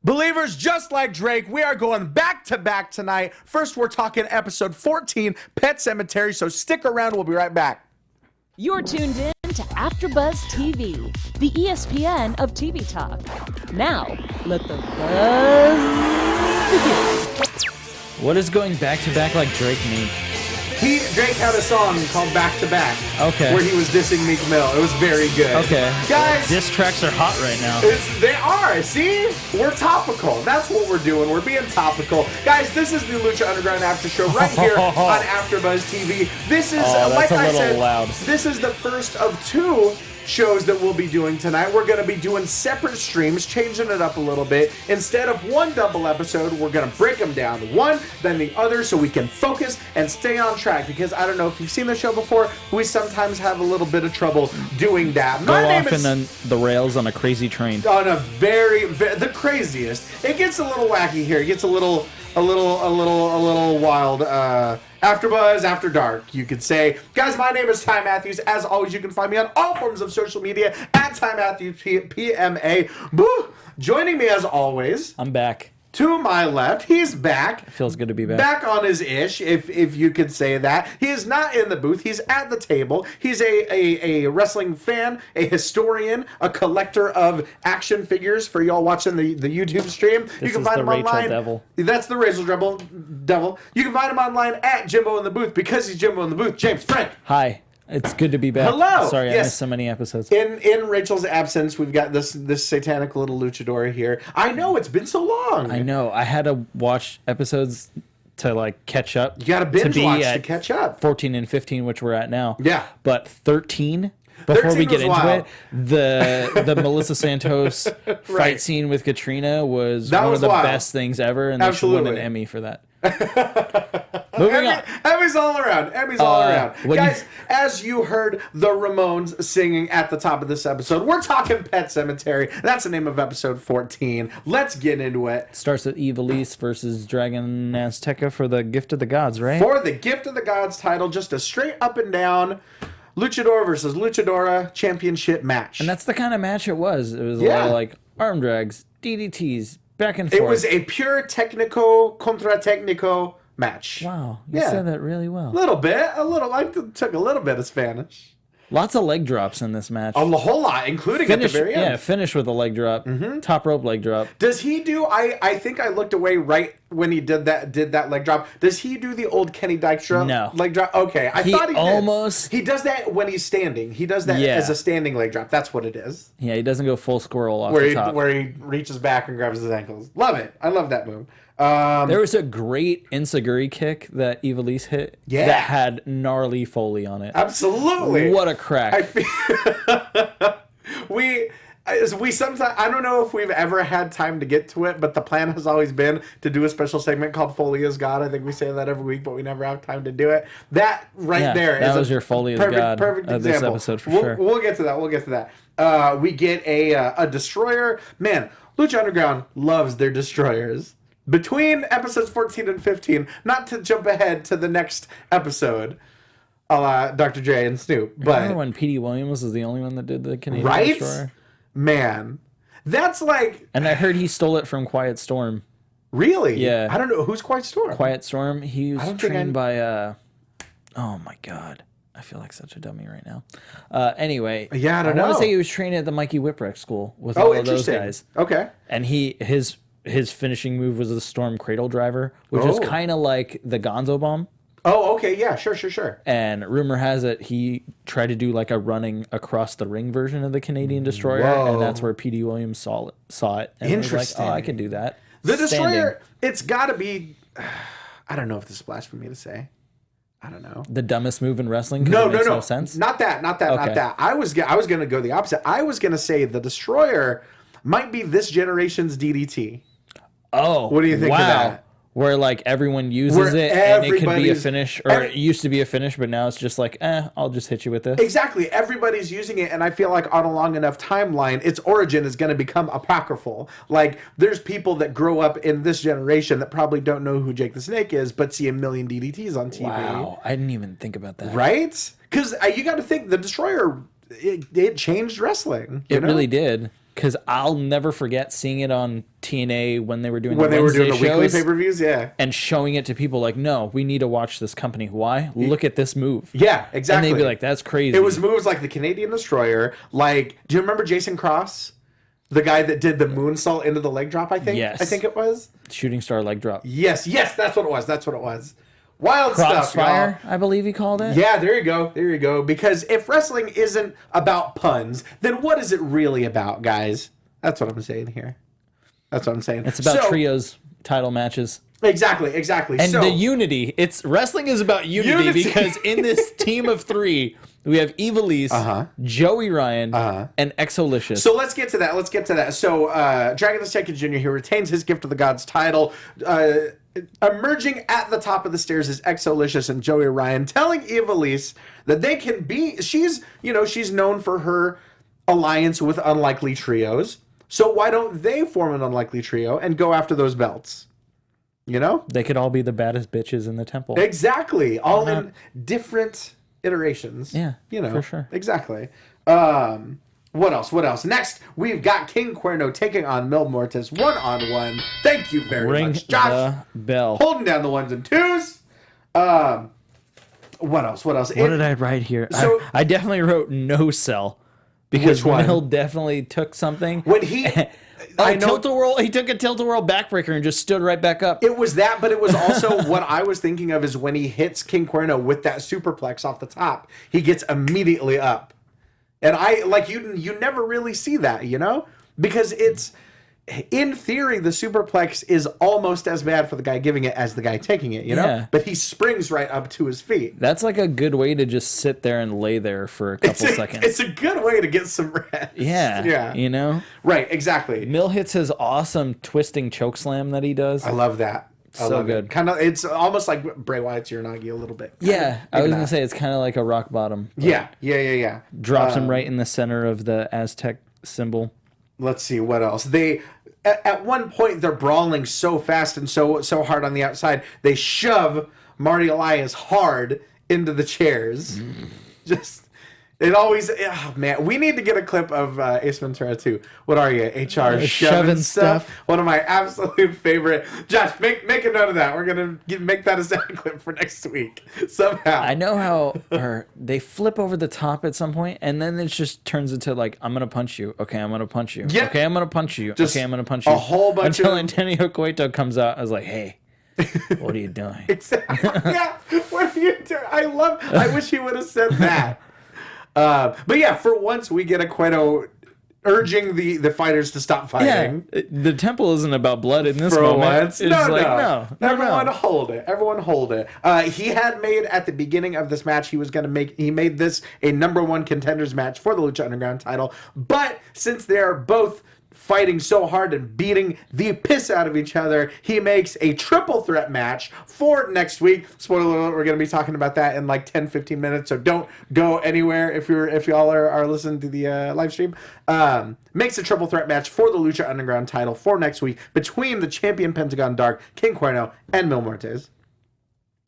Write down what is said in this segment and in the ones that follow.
Believers, just like Drake, we are going back to back tonight. First, we're talking episode 14, Pet Cemetery, so stick around. We'll be right back. You're tuned in to AfterBuzz TV, the ESPN of TV talk. Now, let the buzz begin. What does going back to back like Drake mean? Drake had a song called Back to Back. Okay. Where he was dissing Meek Mill. It was very good. Okay. Guys. Diss tracks are hot right now. They are. See? We're topical. That's what we're doing. We're being topical. Guys, this is the Lucha Underground After Show right here on AfterBuzz TV. This is, like I said, loud. This is the first of two shows that we'll be doing tonight. We're going to be doing separate streams, changing it up a little bit. Instead of one double episode, we're going to break them down, one, then the other, so we can focus and stay on track. Because I don't know if you've seen the show before, we sometimes have a little bit of trouble doing that. Go off in the rails on a crazy train. On a very, the craziest. It gets a little wacky here. It gets a little wild. AfterBuzz After Dark, you could say. Guys, my name is Ty Matthews. As always, you can find me on all forms of social media at Ty Matthews PMA. Boo! Joining me as always. I'm back. To my left, he's back. It feels good to be back. Back on his ish, if you could say that. He is not in the booth. He's at the table. He's a wrestling fan, a historian, a collector of action figures for y'all watching the YouTube stream. You can find him online. Devil. That's the Rachel Devil. You can find him online at Jimbo in the Booth because he's Jimbo in the Booth. James Franck. Hi. It's good to be back. Hello. Sorry, Yes. I missed so many episodes. In Rachel's absence, we've got this satanic little luchador here. I know, it's been so long. I know. I had to watch episodes to like catch up. You got to binge watch to catch up. 14 and 15, which we're at now. Yeah. But 13, before we get into wild. it, the Melissa Santos fight scene with Katrina was one of the best things ever, and they should win an Emmy for that. Moving on. Emmy's all around. Guys, as you heard the Ramones singing at the top of this episode, we're talking Pet Cemetery. That's the name of episode 14. Let's get into it. Starts with Ivelisse versus Dragon Azteca for the Gift of the Gods, right? For the Gift of the Gods title, just a straight up and down luchador versus luchadora championship match. And that's the kind of match it was. It was a lot of like arm drags, DDTs, back and forth. It was a pure technico contra technico match. Wow, you said that really well. A little bit. I took a little bit of Spanish. Lots of leg drops in this match. A whole lot, including at the very end. Yeah, finish with a leg drop. Top rope leg drop. Does he do? I think I looked away right when he did that leg drop. Does he do the old Kenny Dykstra leg drop? Okay, I thought he almost did. He does that when he's standing. He does that as a standing leg drop. That's what it is. Yeah, he doesn't go full squirrel off the top. Where he reaches back and grabs his ankles. Love it. I love that move. There was a great Ensaguri kick that Ivelisse hit that had gnarly Foley on it. Absolutely. What a crack. We sometimes, I don't know if we've ever had time to get to it, but the plan has always been to do a special segment called Foley is God. I think we say that every week, but we never have time to do it. That there that is was your Foley is God perfect of example. this episode for sure. We'll get to that. We get a destroyer. Man, Lucha Underground loves their destroyers. Between episodes 14 and 15, not to jump ahead to the next episode, Dr. J and Snoop. But remember when P.D. Williams was the only one that did the Canadian Destroyer? Man, that's like... And I heard he stole it from Quiet Storm. Really? Yeah. I don't know. Who's Quiet Storm? Quiet Storm, he was trained by... oh my God. I feel like such a dummy right now. Anyway. Yeah, I don't know. I want to say he was trained at the Mikey Whipwreck School with all of those guys. Okay. And his finishing move was the Storm Cradle Driver, which is kind of like the Gonzo Bomb. Oh, okay, yeah, sure. And rumor has it he tried to do like a running across the ring version of the Canadian Destroyer, and that's where P.D. Williams saw it. And Interesting. was like, oh, I can do that. The Destroyer, it's got to be, I don't know if this is blasphemy for me to say. I don't know. The dumbest move in wrestling? No. No sense? Not that. I was going to go the opposite. I was going to say the Destroyer might be this generation's DDT. Oh, what do you think of that? Where like everyone uses it and it can be a finish, or it used to be a finish, but now it's just like, I'll just hit you with this. Exactly. Everybody's using it, and I feel like on a long enough timeline, its origin is going to become apocryphal. Like, there's people that grow up in this generation that probably don't know who Jake the Snake is, but see a million DDTs on TV. Wow. I didn't even think about that. Right? Because you got to think, the Destroyer, it changed wrestling. It really did. because I'll never forget seeing it on TNA when they were doing the weekly shows pay-per-views, and showing it to people like, no, we need to watch this company. Why? Look at this move. Yeah, exactly. And they'd be like, that's crazy. It was moves like the Canadian Destroyer. Like, do you remember Jason Cross? The guy that did the moonsault into the leg drop, I think? Yes. I think it was. Shooting star leg drop. Yes, that's what it was. Wild Crossfire, stuff, y'all. I believe he called it. Yeah, there you go. Because if wrestling isn't about puns, then what is it really about, guys? That's what I'm saying here. That's what I'm saying. It's about trios, title matches. Exactly. And the unity. Wrestling is about unity. Because in this team of 3, we have Ivelisse, Joey Ryan, and Exolicious. So let's get to that. So Dragon Azteca Jr. here retains his Gift of the Gods title. Emerging at the top of the stairs is Exolicious and Joey Ryan, telling Ivelisse that they can be. She's known for her alliance with unlikely trios. So why don't they form an unlikely trio and go after those belts? You know, they could all be the baddest bitches in the temple. Exactly, all in different iterations. Yeah, for sure. Exactly. What else? Next, we've got King Cuerno taking on Mil Muertes one-on-one. Thank you very much, Josh. The bell. Holding down the 1s and 2s. What else? What did I write here? So, I definitely wrote no sell. Because Mil definitely took something. When he... he took a tilt-a-whirl backbreaker and just stood right back up. It was that, but it was also what I was thinking of is when he hits King Cuerno with that superplex off the top, he gets immediately up. And you never really see that, you know? Because it's, in theory, the superplex is almost as bad for the guy giving it as the guy taking it, you know? Yeah. But he springs right up to his feet. That's like a good way to just sit there and lay there for a couple seconds. It's a good way to get some rest. Yeah. You know? Right, exactly. Mil hits his awesome twisting chokeslam that he does. I love that. So good. Kind of, it's almost like Bray Wyatt's Uranagi a little bit. I was gonna say it's kind of like a rock bottom. Yeah. Drops him right in the center of the Aztec symbol. Let's see what else. They at one point they're brawling so fast and so hard on the outside. They shove Marty Elias hard into the chairs. It always, man, we need to get a clip of Ace Ventura 2. What are you, HR shoving stuff? One of my absolute favorite. Josh, make a note of that. We're going to make that a sound clip for next week somehow. I know how they flip over the top at some point, and then it just turns into like, I'm going to punch you. Okay, I'm going to punch you. Yeah. Okay, I'm going to punch you. Just okay, I'm going to punch you. A whole bunch Until Antonio Cueto comes out, I was like, hey. What are you doing? Exactly. Yeah, what are you doing? I wish he would have said that. But yeah, for once we get a Cueto urging the fighters to stop fighting. Yeah, the temple isn't about blood in this for moment. Once. No. Everyone no. hold it. Everyone hold it. He had made at the beginning of this match, he made this a #1 contenders match for the Lucha Underground title. But since they are both fighting so hard and beating the piss out of each other, he makes a triple threat match for next week. Spoiler alert, we're going to be talking about that in like 10-15 minutes, so don't go anywhere if y'all are listening to the live stream. Makes a triple threat match for the Lucha Underground title for next week between the champion Pentagon Dark, King Cuerno, and Mil Muertes.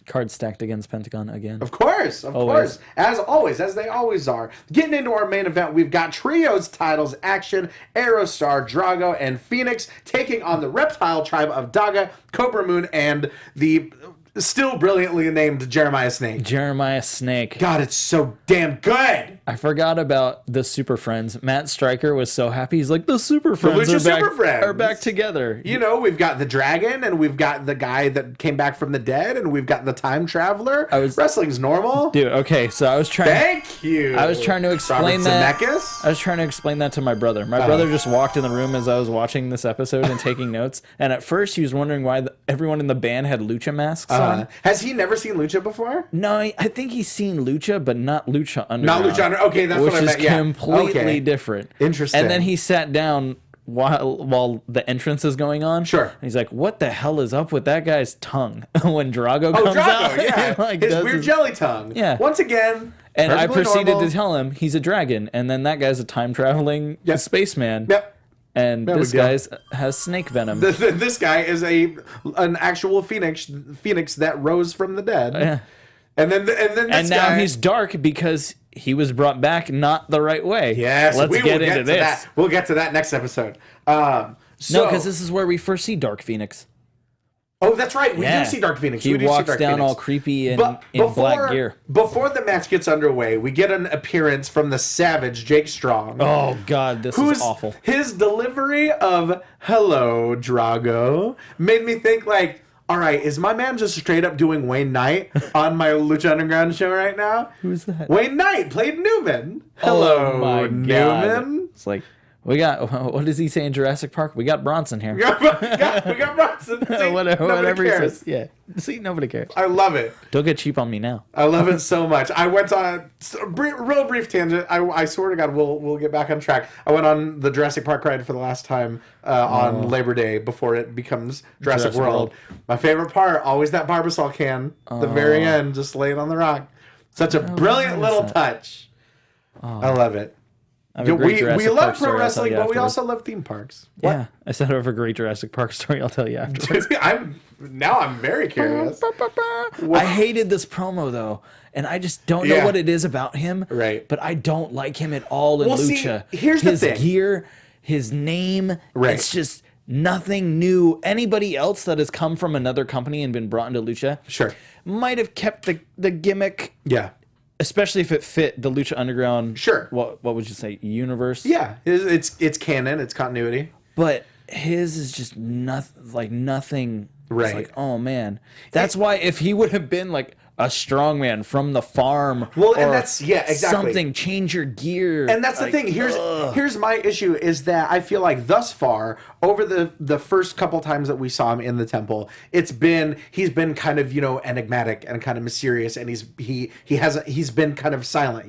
Card stacked against Pentagon again. Of course. As always, as they always are. Getting into our main event, we've got Trios titles action. Aerostar, Drago, and Fenix taking on the Reptile Tribe of Daga, Cobra Moon, and the still brilliantly named Jeremiah Snake. Jeremiah Snake. God, it's so damn good. I forgot about the Super Friends. Matt Stryker was so happy. He's like, the Super Friends are back together. You know, we've got the Dragon, and we've got the guy that came back from the dead, and we've got the Time Traveler. Wrestling's normal. Dude, okay, so I was trying... Thank you. I was trying to explain that. I was trying to explain that to my brother. My brother just walked in the room as I was watching this episode and taking notes, and at first he was wondering why everyone in the band had Lucha masks on. Has he never seen Lucha before? No, I think he's seen Lucha, but not Lucha Underground. Not Lucha Underground. Okay, that's what I meant. Which is completely different. Interesting. And then he sat down while the entrance is going on. Sure. And he's like, what the hell is up with that guy's tongue when Drago comes out? Yeah. Like, his weird jelly tongue. Yeah. Once again, and I proceeded to tell him he's a dragon, and then that guy's a time-traveling spaceman. Yep. And this guy has snake venom. This guy is an actual phoenix that rose from the dead. Yeah. And then this now guy, he's dark because he was brought back not the right way. Yes, let's we get will into to this. that. We'll get to that next episode. No, because this is where we first see Dark Phoenix. Oh, that's right. We do see Dark Phoenix. He walks down all creepy in black gear. Before the match gets underway, we get an appearance from the Savage, Jake Strong. Oh, God, this is awful. His delivery of "Hello, Drago" made me think like, all right, is my man just straight up doing Wayne Knight on my Lucha Underground show right now? Who's that? Wayne Knight played Newman. Hello, my Newman. God. It's like, we got, what does he say in Jurassic Park? We got Bronson here. we got Bronson. See, whatever he cares. says. Yeah. See, nobody cares. I love it. Don't get cheap on me now. I love it so much. I went on a real brief tangent. I swear to God, we'll get back on track. I went on the Jurassic Park ride for the last time on Labor Day before it becomes Jurassic World. My favorite part, always that Barbasol can. The very end, just laying on the rock. Such a brilliant little touch. I love it. We love pro wrestling, but we also love theme parks. What? Yeah, I said I have a great Jurassic Park story. I'll tell you afterwards. I'm very curious. I hated this promo though, and I just don't know what it is about him. Right. But I don't like him at all in Lucha. Here's his the thing. gear, his name. Right. It's just nothing new. Anybody else that has come from another company and been brought into Lucha, Sure, might have kept the gimmick. Yeah. Especially if it fit the Lucha Underground. Sure. What would you say? Universe. Yeah, it's canon. It's continuity. But his is just nothing. Right. It's like, oh man, that's why if he would have been like a strongman from the farm, well, and that's exactly something. Change your gear, and that's the thing. Here's my issue is that I feel like thus far over the first couple times that we saw him in the temple, he's been kind of enigmatic and kind of mysterious, and he's been kind of silent,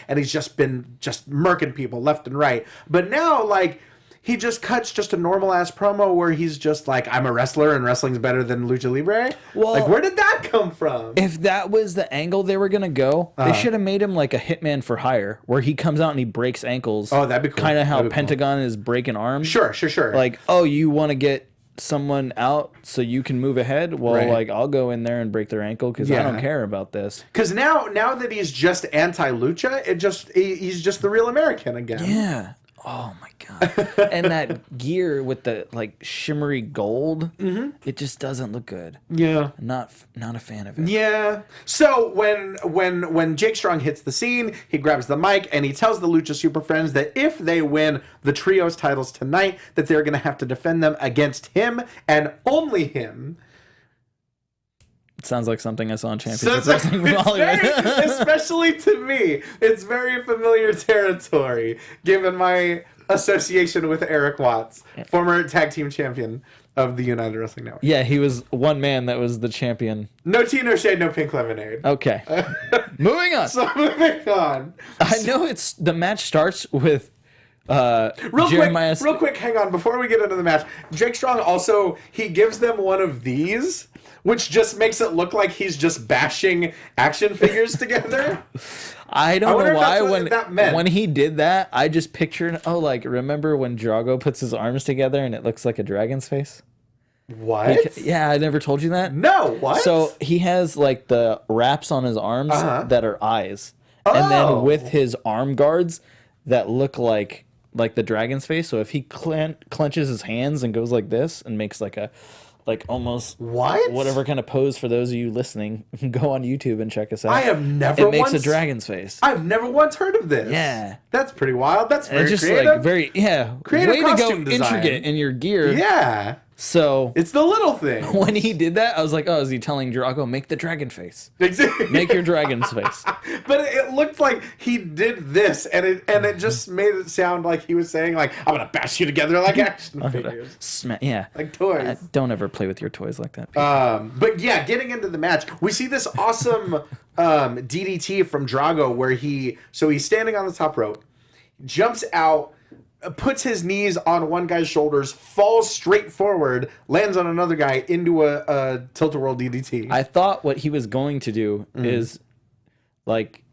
and he's just been murking people left and right. But now like. He just cuts just a normal ass promo where he's just like, I'm a wrestler and wrestling's better than Lucha Libre. Well, like, where did that come from? If that was the angle they were gonna go, they should have made him like a hitman for hire, where he comes out and he breaks ankles. Oh, that'd be cool. Kind of how Pentagon is breaking arms. Sure. Like, oh, you want to get someone out so you can move ahead? Well, like, I'll go in there and break their ankle because I don't care about this. Because now that he's just anti-Lucha, he's just the real American again. Yeah. Oh my God. And that gear with the like shimmery gold, it just doesn't look good. Yeah. Not a fan of it. Yeah. So when Jake Strong hits the scene, he grabs the mic and he tells the Lucha Super Friends that if they win the trios titles tonight, that they're going to have to defend them against him and only him. It sounds like something I saw in Championship Wrestling from Hollywood. Especially to me, it's very familiar territory, given my association with Eric Watts, former tag team champion of the United Wrestling Network. Yeah, he was one man that was the champion. No tea, no shade, no pink lemonade. Okay. Moving on. So moving on. I know the match starts with real quick, hang on, before we get into the match, Jake Strong also, he gives them one of these, which just makes it look like he's just bashing action figures together. I don't know why when he did that, I just pictured, remember when Drago puts his arms together and it looks like a dragon's face? What? Yeah, I never told you that. No, what? So he has like the wraps on his arms that are eyes. And then with his arm guards that look like the dragon's face. So if he clenches his hands and goes like this and makes like a almost whatever kind of pose, for those of you listening, go on YouTube and check us out. I have never. It makes a dragon's face. I've never once heard of this. Yeah, that's pretty wild. That's very just creative. Like very creative. Way Costume to go design. Intricate in your gear. Yeah. So it's the little thing. When he did that, I was like, "Oh, is he telling Drago make the dragon face? Exactly. Make your dragon's face." But it looked like he did this, and it just made it sound like he was saying like, "I'm gonna bash you together like action figures." Like toys. Don't ever play with your toys like that. But yeah, getting into the match, we see this awesome DDT from Drago where he's standing on the top rope, jumps out, puts his knees on one guy's shoulders, falls straight forward, lands on another guy into a tilt-a-whirl DDT. I thought what he was going to do is, like,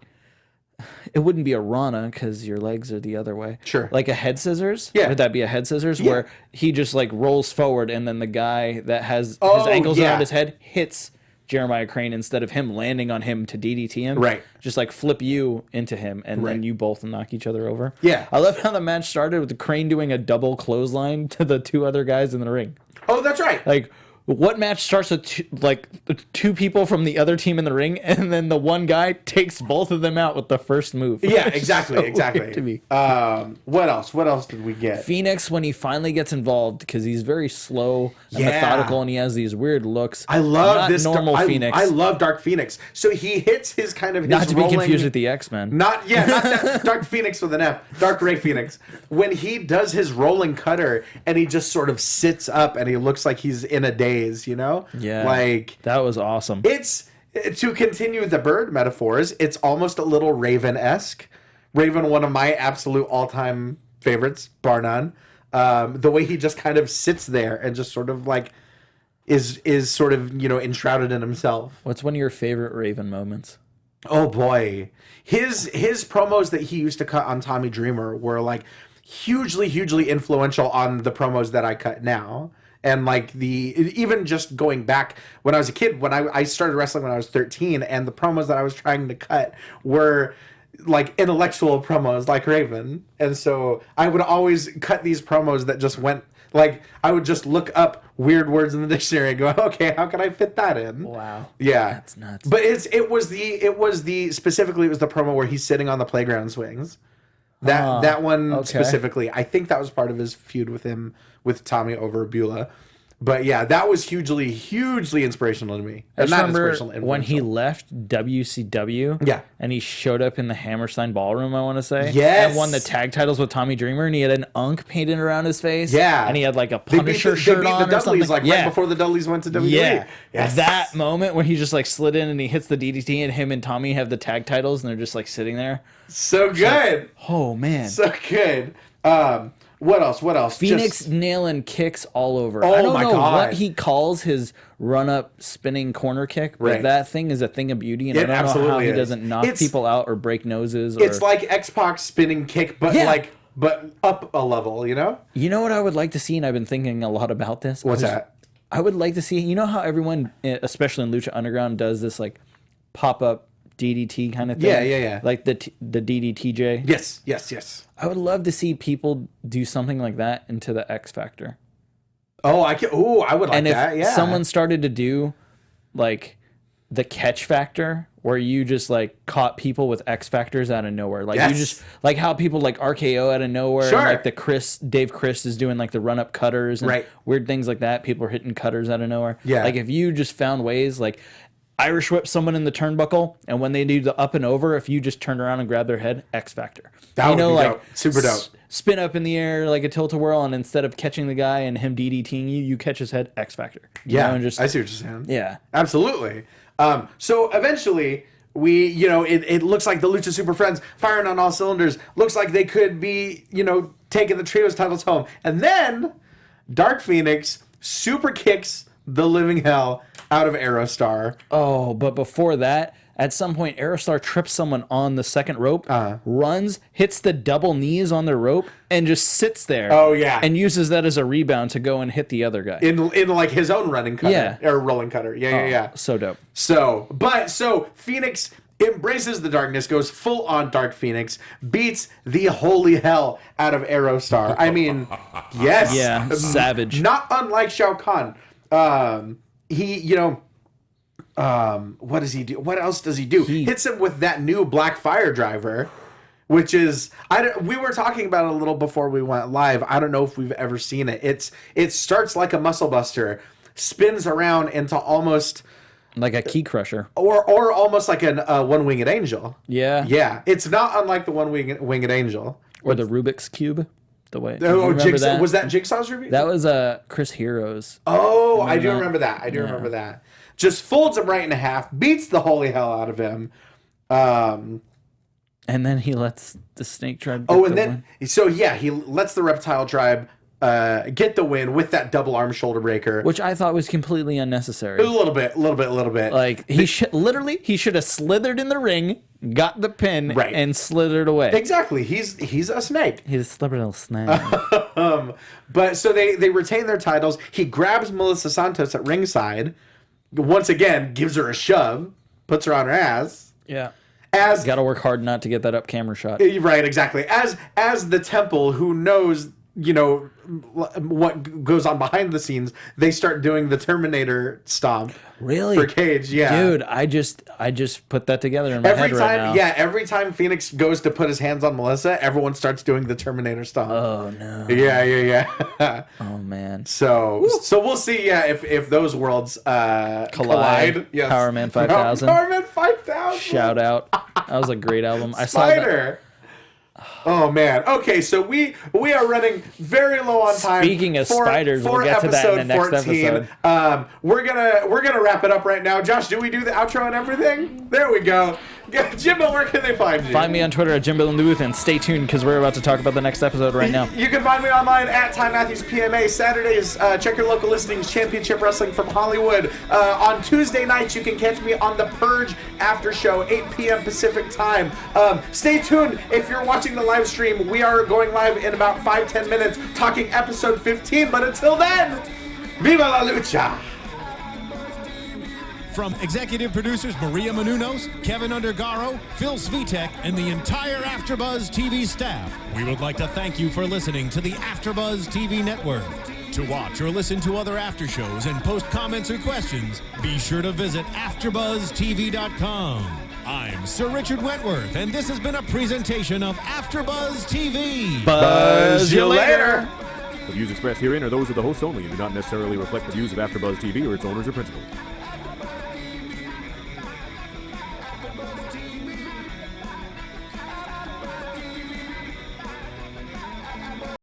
it wouldn't be a Rana because your legs are the other way. Sure. Like a head scissors? Yeah. Would that be a head scissors? Yeah. Where he just, like, rolls forward and then the guy that has his ankles around his head hits Jeremiah Crane, instead of him landing on him to DDT him, Right. just like flip you into him, and then you both knock each other over. Yeah. I love how the match started with the Crane doing a double clothesline to the 2 other guys in the ring. Oh, that's right. Like, what match starts with two people from the other team in the ring, and then the one guy takes both of them out with the first move? Yeah, exactly, So exactly. weird to me. What else? What else did we get? Fenix, when he finally gets involved, because he's very slow and Yeah. methodical, and he has these weird looks. I love Not this normal Fenix. I love Dark Phoenix. So he hits his kind of his Not to be rolling, confused with the X-Men. Not that Dark Phoenix with an F. Dark Ray Phoenix. When he does his rolling cutter and he just sort of sits up and he looks like he's in a daze, you know? Yeah, Like, that was awesome. it's, to continue the bird metaphors, it's almost a little Raven-esque. Raven, one of my absolute all-time favorites, bar none. The way he just kind of sits there and just sort of like is sort of, you know, enshrouded in himself. What's one of your favorite Raven moments? Oh boy, his promos that he used to cut on Tommy Dreamer were like hugely influential on the promos that I cut now. And like even just going back when I was a kid, when I started wrestling when I was 13, and the promos that I was trying to cut were like intellectual promos like Raven. And so I would always cut these promos that just went like, I would just look up weird words in the dictionary and go, okay, how can I fit that in? Wow. Yeah. That's nuts. But it was the specifically, it was the promo where he's sitting on the playground swings. That one specifically, I think that was part of his feud with Tommy over Beulah. But yeah, that was hugely inspirational to me. I just Not remember inspirational, when he left WCW, Yeah. and he showed up in the Hammerstein Ballroom, I want to say, Yes. and won the tag titles with Tommy Dreamer, and he had an unk painted around his face, Yeah. and he had like a They beat Punisher the shirt on Dudleys or something, like right before the Dudleys went to WWE. Yeah, Yes. that moment when he just like slid in and he hits the DDT, and him and Tommy have the tag titles, and they're just like sitting there. So good. Oh man, So good. What else? Phoenix Just- nailing kicks all over. Oh I don't my know God. what he calls his run-up spinning corner kick, but Right. that thing is a thing of beauty, and It I don't know how absolutely he is. doesn't knock It's- people out or break noses. Or... It's like X-Pac's spinning kick, but Yeah. but up a level, you know? You know what I would like to see, and I've been thinking a lot about this? What's that? I would like to see, you know how everyone, especially in Lucha Underground, does this like pop-up DDT kind of thing? Yeah. Like the DDTJ? Yes. I would love to see people do something like that into the X Factor. Oh, I would like And if that, yeah. someone started to do like the catch factor, where you just like caught people with X Factors out of nowhere. Like Yes. you just like how people like RKO out of nowhere. Sure. And like Dave Chris is doing like the run up cutters and Right. weird things like that. People are hitting cutters out of nowhere. Yeah. Like if you just found ways like Irish whip someone in the turnbuckle, and when they do the up and over, if you just turn around and grab their head, X Factor. That would be dope. Super dope. Spin up in the air like a tilt-a-whirl, and instead of catching the guy and him DDTing you, you catch his head, X Factor. You know, and just, I see what you're saying. yeah. Absolutely. So eventually, it looks like the Lucha Super Friends firing on all cylinders. Looks like they could be, taking the trios titles home. And then Dark Phoenix super kicks the living hell out of Aerostar. Oh, but before that, at some point, Aerostar trips someone on the second rope, runs, hits the double knees on the rope, and just sits there. Oh, yeah. And uses that as a rebound to go and hit the other guy. In like his own running cutter. Yeah. Or rolling cutter. Yeah. So dope. So Phoenix embraces the darkness, goes full on Dark Phoenix, beats the holy hell out of Aerostar. I mean, yes. Yeah, savage. Not unlike Shao Kahn. What does he do? What else does he do? Hits him with that new Black Fire driver, which is we were talking about it a little before we went live. I don't know if we've ever seen it. It starts like a muscle buster, spins around into almost Like a key crusher. or almost like a one-winged angel. Yeah. Yeah, it's not unlike the one-winged angel. Or the Rubik's Cube. The way. Oh, Jigsaw, was that Jigsaw's Rubik? That was Chris Hero's. Oh, I do remember that. Remember that. Just folds him right in half, beats the holy hell out of him. And then he lets the snake tribe Oh, and then he lets the reptile tribe get the win with that double arm shoulder breaker. which I thought was completely unnecessary. A little bit. Like he should have slithered in the ring, got the pin, Right. and slithered away. Exactly. He's a snake. He's a slippery little snake. But so they retain their titles. He grabs Melissa Santos at ringside, once again gives her a shove, puts her on her ass. Yeah. As got to work hard not to get that up camera shot. Right, exactly. As the temple, who knows, you know, what goes on behind the scenes, they start doing the Terminator stomp. Really? For Cage, yeah. Dude, I just put that together in my head right now. Yeah, every time Fenix goes to put his hands on Melissa, everyone starts doing the Terminator stomp. Oh no. Yeah. Oh man. So we'll see. Yeah, if those worlds collide. Yes. Power Man 5000. Power Man 5000. Shout out. That was a great album. I saw that. Oh man. Okay, so we are running very low on time. Speaking of spiders, we'll get to that in the next episode. We're gonna wrap it up right now. Josh, do we do the outro and everything? There we go. Jimbo, where can they find you? Find me on Twitter at Jimbo in the Booth, and stay tuned because we're about to talk about the next episode right now. You can find me online at Ty Matthews PMA. Saturdays, check your local listings. Championship Wrestling from Hollywood. On Tuesday nights, you can catch me on the Purge After Show, 8 p.m. Pacific time. Stay tuned if you're watching the live stream. We are going live in about 5-10 minutes, talking episode 15. But until then, viva la lucha! From executive producers Maria Menounos, Kevin Undergaro, Phil Svitek, and the entire AfterBuzz TV staff, we would like to thank you for listening to the AfterBuzz TV network. To watch or listen to other after shows and post comments or questions, be sure to visit AfterBuzzTV.com. I'm Sir Richard Wentworth, and this has been a presentation of AfterBuzz TV. Buzz you later! The views expressed herein are those of the hosts only and do not necessarily reflect the views of AfterBuzz TV or its owners or principals.